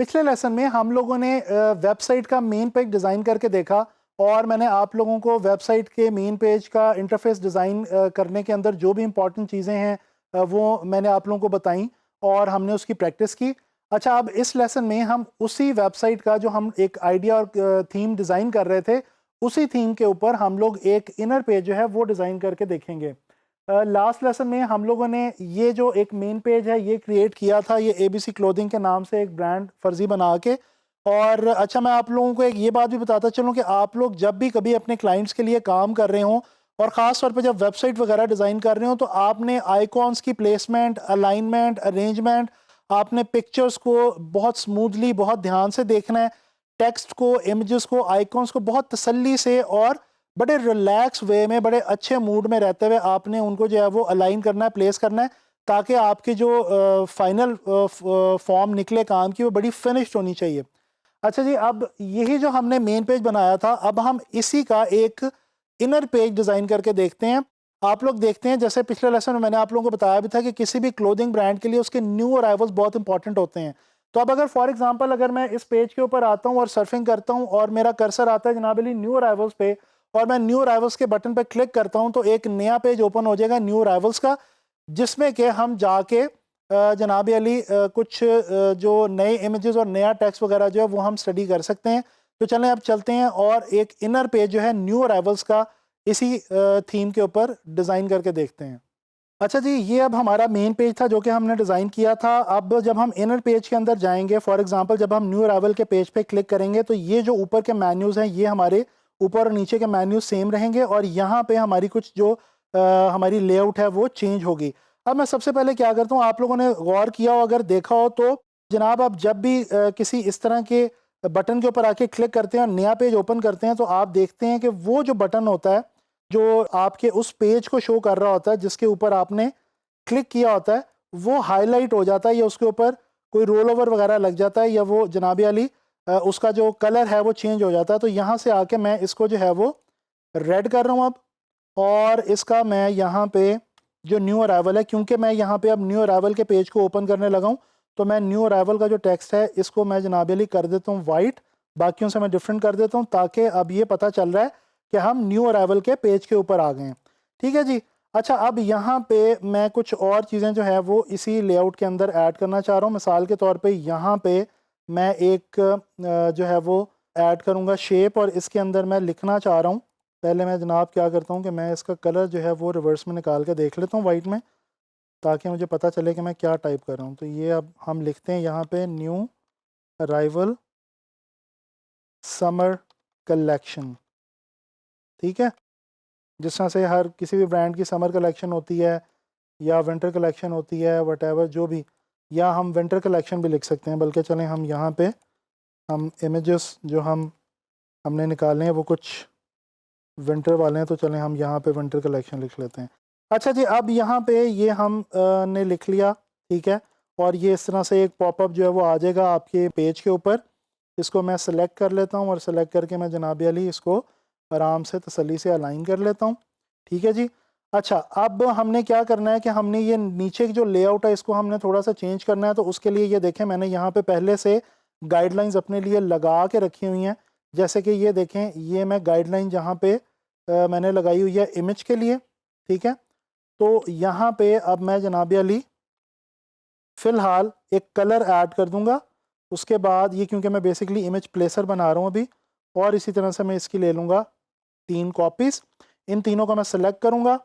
पिछले लेसन में हम लोगों ने वेबसाइट का मेन पेज डिज़ाइन करके देखा और मैंने आप लोगों को वेबसाइट के मेन पेज का इंटरफेस डिज़ाइन करने के अंदर जो भी इंपॉर्टेंट चीज़ें हैं वो मैंने आप लोगों को बताई और हमने उसकी प्रैक्टिस की। अच्छा, अब इस लेसन में हम उसी वेबसाइट का जो हम एक आइडिया और थीम डिज़ाइन कर रहे थे, उसी थीम के ऊपर हम लोग एक इनर पेज जो है वो डिज़ाइन करके देखेंगे। लास्ट लेसन में हम लोगों ने ये जो एक मेन पेज है ये क्रिएट किया था, ये एबीसी क्लोथिंग के नाम से एक ब्रांड फर्जी बना के। और अच्छा, मैं आप लोगों को एक ये बात भी बताता चलूँ कि आप लोग जब भी कभी अपने क्लाइंट्स के लिए काम कर रहे हों और ख़ास तौर पे जब वेबसाइट वगैरह डिज़ाइन कर रहे हो, तो आपने आइकॉन्स की प्लेसमेंट, अलाइनमेंट, अरेंजमेंट, आपने पिक्चर्स को बहुत स्मूथली, बहुत ध्यान से देखना है। टेक्स्ट को, इमेजेस को, आइकॉन्स को बहुत तसल्ली से और बड़े रिलैक्स वे में, बड़े अच्छे मूड में रहते हुए आपने उनको जो है वो अलाइन करना है, प्लेस करना है, ताकि आपकी जो फाइनल फॉर्म निकले काम की वो बड़ी फिनिश्ड होनी चाहिए। अच्छा जी, अब यही जो हमने मेन पेज बनाया था, अब हम इसी का एक इनर पेज डिज़ाइन करके देखते हैं। आप लोग देखते हैं, जैसे पिछले लेसन में मैंने आप लोगों को बताया भी था कि किसी भी क्लोथिंग ब्रांड के लिए उसके न्यू अराइवल्स बहुत इंपॉर्टेंट होते हैं। तो अब अगर फॉर एग्जांपल अगर मैं इस पेज के ऊपर आता हूँ और सर्फिंग करता हूँ और मेरा कर्सर आता है जनाब अली न्यू अराइवल्स पे, और मैं न्यू अराइवल्स के बटन पे क्लिक करता हूँ, तो एक नया पेज ओपन हो जाएगा न्यू अराइवल्स का, जिसमें कि हम जाके जनाब अली कुछ जो नए इमेजेस और नया टेक्स्ट वगैरह जो है वो हम स्टडी कर सकते हैं। तो चलें अब चलते हैं और एक इनर पेज जो है न्यू अराइवल्स का इसी थीम के ऊपर डिज़ाइन करके देखते हैं। अच्छा जी, ये अब हमारा मेन पेज था जो कि हमने डिज़ाइन किया था। अब जब हम इनर पेज के अंदर जाएंगे, फॉर एग्जांपल जब हम न्यू अराइवल के पेज पे क्लिक करेंगे, तो ये जो ऊपर के मेन्यूज़ हैं ये हमारे ऊपर और नीचे के मेन्यूज सेम रहेंगे और यहाँ पे हमारी कुछ जो हमारी लेआउट है वो चेंज होगी। अब मैं सबसे पहले क्या करता हूँ, आप लोगों ने गौर किया हो, अगर देखा हो तो जनाब, आप जब भी किसी इस तरह के बटन के ऊपर आके क्लिक करते हैं और नया पेज ओपन करते हैं, तो आप देखते हैं कि वो जो बटन होता है जो आपके उस पेज को शो कर रहा होता है, जिसके ऊपर आपने क्लिक किया होता है, वो हाईलाइट हो जाता है या उसके ऊपर कोई रोल ओवर वगैरह लग जाता है, या वो जनाब अली उसका जो कलर है वो चेंज हो जाता है। तो यहाँ से आके मैं इसको जो है वो रेड कर रहा हूँ अब, और इसका मैं यहाँ पे जो न्यू अराइवल है, क्योंकि मैं यहाँ पे अब न्यू अराइवल के पेज को ओपन करने लगा हूँ, तो मैं न्यू अराइवल का जो टेक्स्ट है इसको मैं जनाब अली कर देता हूँ वाइट, बाकियों से मैं डिफरेंट कर देता हूँ, ताकि अब ये पता चल रहा है कि हम न्यू अराइवल के पेज के ऊपर आ गए हैं। ठीक है जी। अच्छा, अब यहाँ पे मैं कुछ और चीज़ें जो है वो इसी लेआउट के अंदर ऐड करना चाह रहा हूँ। मिसाल के तौर पे यहाँ पे मैं एक जो है वो ऐड करूँगा शेप, और इसके अंदर मैं लिखना चाह रहा हूँ। पहले मैं जनाब क्या करता हूँ कि मैं इसका कलर जो है वो रिवर्स में निकाल के देख लेता हूँ वाइट में, ताकि मुझे पता चले कि मैं क्या टाइप कर रहा हूँ। तो ये अब हम लिखते हैं यहाँ पे न्यू अराइवल समर कलेक्शन। ठीक है, जिस तरह से हर किसी भी ब्रांड की समर कलेक्शन होती है या विंटर कलेक्शन होती है, वटेवर जो भी, या हम विंटर कलेक्शन भी लिख सकते हैं। बल्कि चलें हम यहाँ पे हम इमेजेस जो हमने निकाले हैं वो कुछ विंटर वाले हैं, तो चलें हम यहाँ पे विंटर कलेक्शन लिख लेते हैं। अच्छा जी, अब यहाँ पे ये हम ने लिख लिया। ठीक है, और ये इस तरह से एक पॉपअप जो है वो आ जाएगा आपके पेज के ऊपर। इसको मैं सेलेक्ट कर लेता हूँ और सेलेक्ट करके मैं जनाब अली इसको आराम से तसल्ली से अलाइन कर लेता हूँ। ठीक है जी। अच्छा, अब हमने क्या करना है कि हमने ये नीचे की जो लेआउट है इसको हमने थोड़ा सा चेंज करना है। तो उसके लिए ये देखें, मैंने यहाँ पे पहले से गाइडलाइंस अपने लिए लगा के रखी हुई हैं। जैसे कि ये देखें, ये मैं गाइडलाइन जहाँ पे मैंने लगाई हुई है इमेज के लिए। ठीक है, तो यहाँ पे अब मैं जनाब अली फ़िलहाल एक कलर ऐड कर दूंगा। उसके बाद ये, क्योंकि मैं बेसिकली इमेज प्लेसर बना रहा हूँ अभी, और इसी तरह से मैं इसकी ले लूँगा 3 कॉपीज़। इन तीनों को मैं सेलेक्ट करूँगा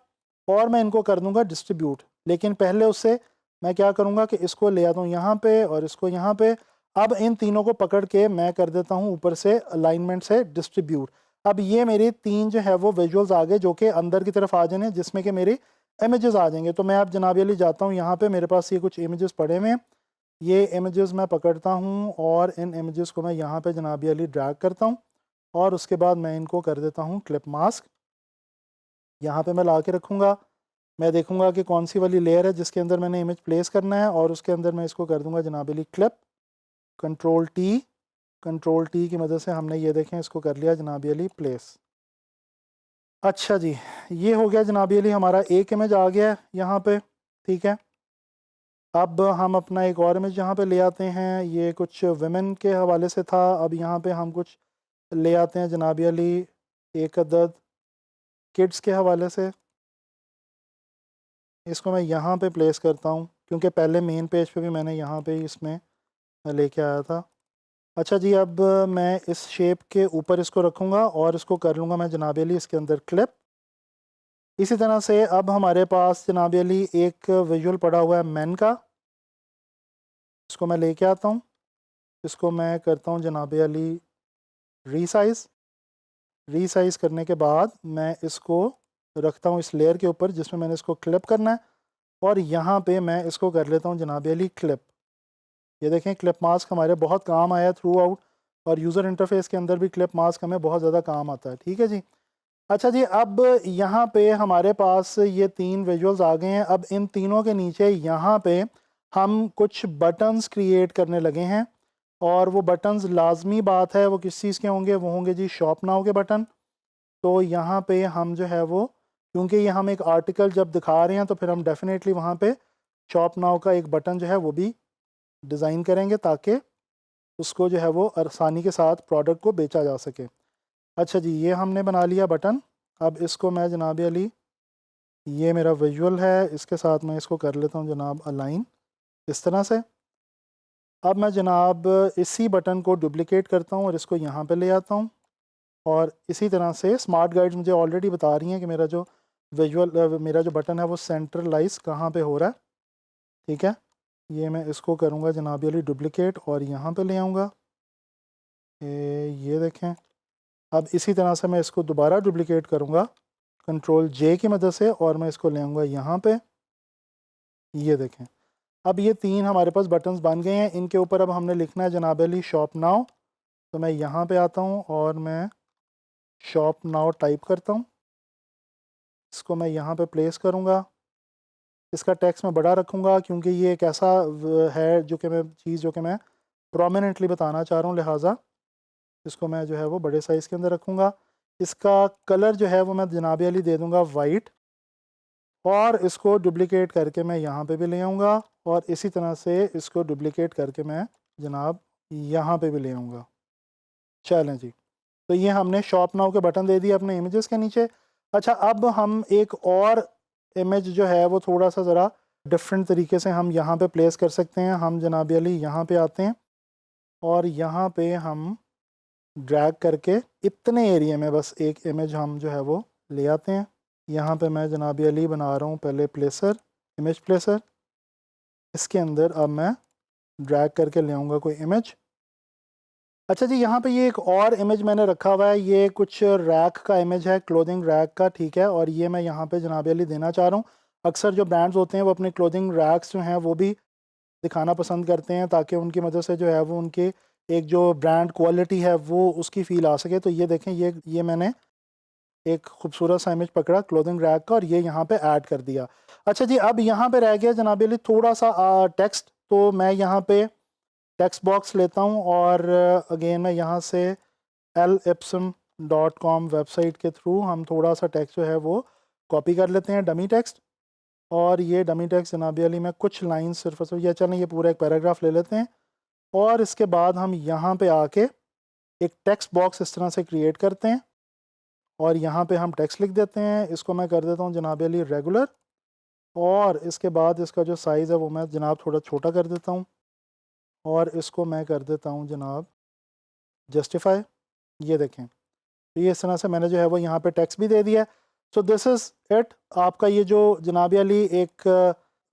और मैं इनको कर दूँगा डिस्ट्रीब्यूट। लेकिन पहले उससे मैं क्या करूँगा कि इसको ले आता हूँ यहाँ पे और इसको यहाँ पे। अब इन तीनों को पकड़ के मैं कर देता हूँ ऊपर से अलाइनमेंट से डिस्ट्रीब्यूट। अब ये मेरी 3 जो है वो विजुअल्स आ गए जो कि अंदर की तरफ आ जाने, जिसमें कि मेरी इमेजेस आ जाएंगे। तो मैं अब जनाब अली जाता हूँ यहाँ पे, मेरे पास ये कुछ इमेजेस पड़े हुए हैं। ये इमेजेस मैं पकड़ता हूँ और इन इमेजेस को मैं यहाँ पे जनाब अली ड्रैग करता हूँ, और उसके बाद मैं इनको कर देता हूँ क्लिप मास्क। यहाँ पे मैं ला के रखूँगा। मैं देखूँगा कि कौन सी वाली लेयर है जिसके अंदर मैंने इमेज प्लेस करना है, और उसके अंदर मैं इसको कर दूँगा जनाब अली क्लिप। कंट्रोल टी की मदद से हमने ये देखें इसको कर लिया जनाब अली प्लेस। अच्छा जी, ये हो गया जनाब अली, हमारा एक इमेज आ गया है यहाँ पे। ठीक है, अब हम अपना एक और इमेज यहाँ पे ले आते हैं, ये कुछ वुमेन के हवाले से था। अब यहाँ पे हम कुछ ले आते हैं जनाब अली एक अदद किड्स के हवाले से। इसको मैं यहाँ पे प्लेस करता हूँ क्योंकि पहले मेन पेज पे भी मैंने यहाँ पे इसमें लेके आया था। अच्छा जी, अब मैं इस शेप के ऊपर इसको रखूँगा और इसको कर लूँगा मैं जनाब अली इसके अंदर क्लिप। इसी तरह से अब हमारे पास जनाब अली एक विजुअल पड़ा हुआ है मैन का, इसको मैं लेके आता हूँ। इसको मैं करता हूँ जनाब अली रीसाइज़। रीसाइज़ करने के बाद मैं इसको रखता हूँ इस लेयर के ऊपर जिसमें मैंने इसको क्लिप करना है, और यहाँ पे मैं इसको कर लेता हूँ जनाब अली क्लिप। ये देखें क्लिप मास्क हमारे बहुत काम आया थ्रू आउट, और यूज़र इंटरफेस के अंदर भी क्लिप मास्क हमें बहुत ज़्यादा काम आता है। ठीक है जी। अच्छा जी, अब यहाँ पे हमारे पास ये 3 विजुअल्स आ गए हैं। अब इन तीनों के नीचे यहाँ पे हम कुछ बटन्स क्रिएट करने लगे हैं, और वो बटन्स लाजमी बात है वो किस चीज़ के होंगे, वो होंगे जी शॉप नाउ के बटन। तो यहाँ पे हम जो है वो, क्योंकि ये हम एक आर्टिकल जब दिखा रहे हैं तो फिर हम डेफिनेटली वहाँ पे शॉप नाउ का एक बटन जो है वो भी डिज़ाइन करेंगे ताकि उसको जो है वो आसानी के साथ प्रोडक्ट को बेचा जा सके। अच्छा जी, ये हमने बना लिया बटन। अब इसको मैं जनाब अली, ये मेरा विजुअल है, इसके साथ मैं इसको कर लेता हूँ जनाब अलाइन इस तरह से। अब मैं जनाब इसी बटन को डुप्लिकेट करता हूँ और इसको यहाँ पे ले आता हूँ, और इसी तरह से स्मार्ट गाइड्स मुझे ऑलरेडी बता रही हैं कि मेरा जो विजुअल मेरा जो बटन है वो सेंट्रलाइज कहाँ पे हो रहा है। ठीक है, ये मैं इसको करूँगा जनाब अली डुप्लिकेट और यहाँ पे ले आऊँगा। ये देखें। अब इसी तरह से मैं इसको दोबारा डुप्लिकेट करूँगा कंट्रोल जे की मदद से, और मैं इसको ले आऊँगा यहाँ पे। ये देखें, अब ये 3 हमारे पास बटन्स बन गए हैं। इनके ऊपर अब हमने लिखना है जनाब अली शॉप नाउ। तो मैं यहाँ पे आता हूँ और मैं शॉप नाउ टाइप करता हूँ। इसको मैं यहाँ पे प्लेस करूँगा। इसका टेक्स्ट मैं बड़ा रखूँगा क्योंकि ये एक ऐसा है जो कि मैं चीज़ जो कि मैं प्रोमिनेंटली बताना चाह रहा हूँ, लिहाजा इसको मैं जो है वो बड़े साइज़ के अंदर रखूँगा। इसका कलर जो है वो मैं जनाब अली दे दूँगा वाइट, और इसको डुप्लिकेट करके मैं यहाँ पे भी ले आऊँगा, और इसी तरह से इसको डुप्लिकेट करके मैं जनाब यहाँ पे भी ले आऊँगा। चलें जी, तो ये हमने शॉप नाउ के बटन दे दिए अपने इमेजेस के नीचे। अच्छा, अब हम एक और इमेज जो है वो थोड़ा सा ज़रा डिफरेंट तरीके से हम यहाँ पे प्लेस कर सकते हैं। हम जनाब अली यहाँ पे आते हैं और यहाँ पे हम ड्रैग करके इतने एरिया में बस एक इमेज हम जो है वो ले आते हैं। यहाँ पे मैं जनाब अली बना रहा हूँ पहले प्लेसर, इमेज प्लेसर। इसके अंदर अब मैं ड्रैग करके ले आऊँगा कोई इमेज। अच्छा जी, यहाँ पे ये एक और इमेज मैंने रखा हुआ है, ये कुछ रैक का इमेज है, क्लोथिंग रैक का। ठीक है, और ये मैं यहाँ पे जनाब अली देना चाह रहा हूँ। अक्सर जो ब्रांड्स होते हैं वो अपने क्लोथिंग रैक्स जो हैं वो भी दिखाना पसंद करते हैं ताकि उनकी मदद से जो है वो उनके एक जो ब्रांड क्वालिटी है वो उसकी फ़ील आ सके। तो ये देखें, ये मैंने एक खूबसूरत सा इमेज पकड़ा क्लोथिंग रैक का और ये यहाँ पे ऐड कर दिया। अच्छा जी, अब यहाँ पे रह गया जनाब अली थोड़ा सा टेक्स्ट। तो मैं यहाँ पे टेक्स्ट बॉक्स लेता हूँ और अगेन मैं यहाँ से lepson.com वेबसाइट के थ्रू हम थोड़ा सा टेक्स्ट जो है वो कॉपी कर लेते हैं, डमी टेक्स्ट। और ये डमी टेक्स्ट जनाब अली में कुछ लाइन सिर्फ या चलें ये पूरा एक पैराग्राफ ले लेते हैं, और इसके बाद हम यहाँ पे आके एक टेक्स्ट बॉक्स इस तरह से क्रिएट करते हैं और यहाँ पे हम टेक्स्ट लिख देते हैं। इसको मैं कर देता हूँ जनाब अली रेगुलर, और इसके बाद इसका जो साइज़ है वो मैं जनाब थोड़ा छोटा कर देता हूँ, और इसको मैं कर देता हूँ जनाब जस्टिफाई। ये देखें, तो ये इस तरह से मैंने जो है वो यहाँ पे टेक्स्ट भी दे दिया है। So this is it. आपका ये जो जनाब अली एक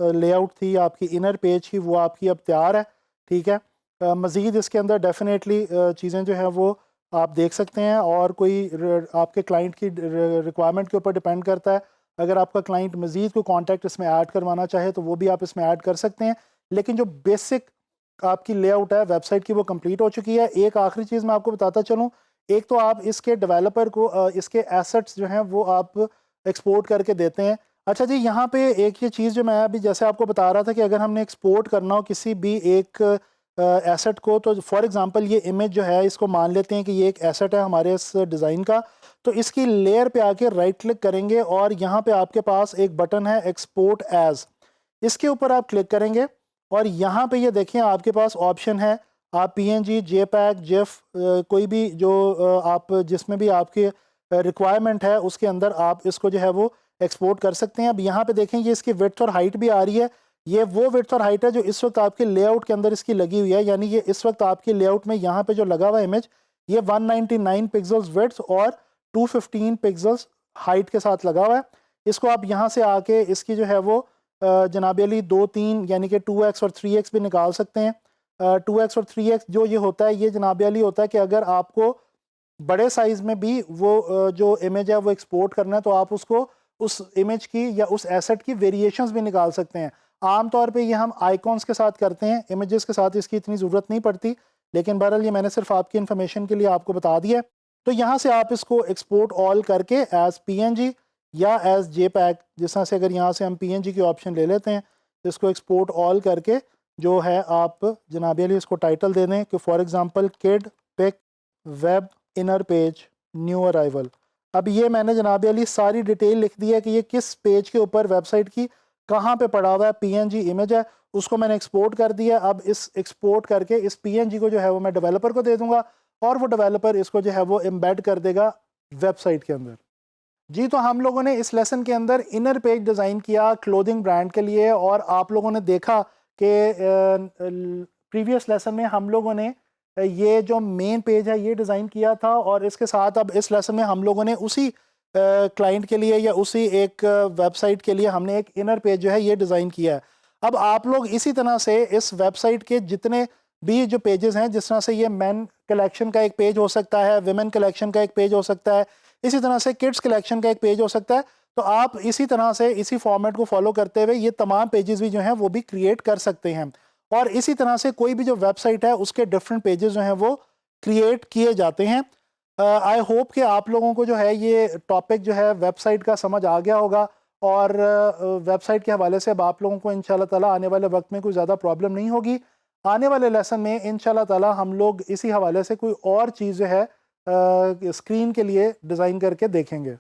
लेआउट थी आपकी इनर पेज की, वो आपकी अब तैयार है। ठीक है, मज़ीद इसके अंदर डेफिनेटली चीज़ें जो है वो आप देख सकते हैं, और कोई आपके क्लाइंट की रिक्वायरमेंट के ऊपर डिपेंड करता है। अगर आपका क्लाइंट मज़ीद कोई कॉन्टैक्ट इसमें ऐड करवाना चाहे तो वो भी आप इसमें ऐड कर सकते हैं। लेकिन जो बेसिक आपकी लेआउट है वेबसाइट की वो कंप्लीट हो चुकी है। एक आखिरी चीज़ मैं आपको बताता चलूँ, एक तो आप इसके डेवलपर को इसके एसेट्स जो हैं वो आप एक्सपोर्ट करके देते हैं। अच्छा जी, यहाँ पे एक ये चीज़ जो मैं अभी जैसे आपको बता रहा था कि अगर हमने एक्सपोर्ट करना हो किसी भी एक एसेट को, तो फॉर एग्जांपल ये इमेज जो है इसको मान लेते हैं कि ये एक एसेट है हमारे इस डिज़ाइन का। तो इसकी लेयर पे आके राइट क्लिक करेंगे और यहाँ पे आपके पास एक बटन है एक्सपोर्ट एज, इसके ऊपर आप क्लिक करेंगे और यहाँ पे ये देखें आपके पास ऑप्शन है, आप PNG, JPEG, GIF कोई भी जो आप जिसमें भी आपके रिक्वायरमेंट है उसके अंदर आप इसको जो है वो एक्सपोर्ट कर सकते हैं। अब यहाँ पे देखें ये इसकी विड्थ और हाइट भी आ रही है, ये वो विड्थ और हाइट है जो इस वक्त आपके लेआउट के अंदर इसकी लगी हुई है, यानी ये इस वक्त आपके लेआउट में यहाँ पे जो लगा हुआ इमेज ये 199 पिक्सल्स विड्थ और 215 पिक्सल्स हाइट के साथ लगा हुआ है। इसको आप यहाँ से आके इसकी जो है वो जनाब अली 2-3 यानी कि 2x और 3x भी निकाल सकते हैं। 2x और 3x जो ये होता है ये जनाब अली होता है कि अगर आपको बड़े साइज़ में भी वो जो इमेज है वो एक्सपोर्ट करना है तो आप उसको उस इमेज की या उस एसेट की वेरिएशंस भी निकाल सकते हैं। आम तौर पे ये हम आइकॉन्स के साथ करते हैं, इमेजेस के साथ इसकी इतनी ज़रूरत नहीं पड़ती, लेकिन बहरहाल ये मैंने सिर्फ आपकी इन्फॉर्मेशन के लिए आपको बता दिया। तो यहाँ से आप इसको एक्सपोर्ट ऑल करके एज PNG या एज JPEG, जिस तरह से अगर यहाँ से हम PNG की ऑप्शन ले लेते हैं तो इसको एक्सपोर्ट ऑल करके जो है आप जनाब अली इसको टाइटल दे दें कि for example kid pick web inner page new arrival. अब ये मैंने जनाब अली सारी डिटेल लिख दी है कि ये किस पेज के ऊपर वेबसाइट की कहाँ पे पड़ा हुआ है, PNG इमेज है, उसको मैंने एक्सपोर्ट कर दिया। अब इस एक्सपोर्ट करके इस PNG को जो है वो मैं डेवलपर को दे दूंगा और वो डेवलपर इसको जो है वो एम्बेड कर देगा वेबसाइट के अंदर। जी, तो हम लोगों ने इस लेसन के अंदर इनर पेज डिज़ाइन किया क्लोथिंग ब्रांड के लिए, और आप लोगों ने देखा कि प्रीवियस लेसन में हम लोगों ने ये जो मेन पेज है ये डिज़ाइन किया था, और इसके साथ अब इस लेसन में हम लोगों ने उसी क्लाइंट के लिए या उसी एक वेबसाइट के लिए हमने एक इनर पेज जो है ये डिज़ाइन किया है। अब आप लोग इसी तरह से इस वेबसाइट के जितने भी जो पेजेस हैं, जिस तरह से ये मेन कलेक्शन का एक पेज हो सकता है, विमेन कलेक्शन का एक पेज हो सकता है, इसी तरह से किड्स कलेक्शन का एक पेज हो सकता है, तो आप इसी तरह से इसी फॉर्मेट को फॉलो करते हुए ये तमाम पेजेस भी जो हैं वो भी क्रिएट कर सकते हैं। और इसी तरह से कोई भी जो वेबसाइट है उसके डिफरेंट पेजेस जो हैं वो क्रिएट किए जाते हैं। आई होप कि आप लोगों को जो है ये टॉपिक जो है वेबसाइट का समझ आ गया होगा, और वेबसाइट के हवाले से अब आप लोगों को इंशाल्लाह ताला आने वाले वक्त में कोई ज़्यादा प्रॉब्लम नहीं होगी। आने वाले लेसन में इंशाल्लाह ताला हम लोग इसी हवाले से कोई और चीज़ जो है स्क्रीन के लिए डिज़ाइन करके देखेंगे।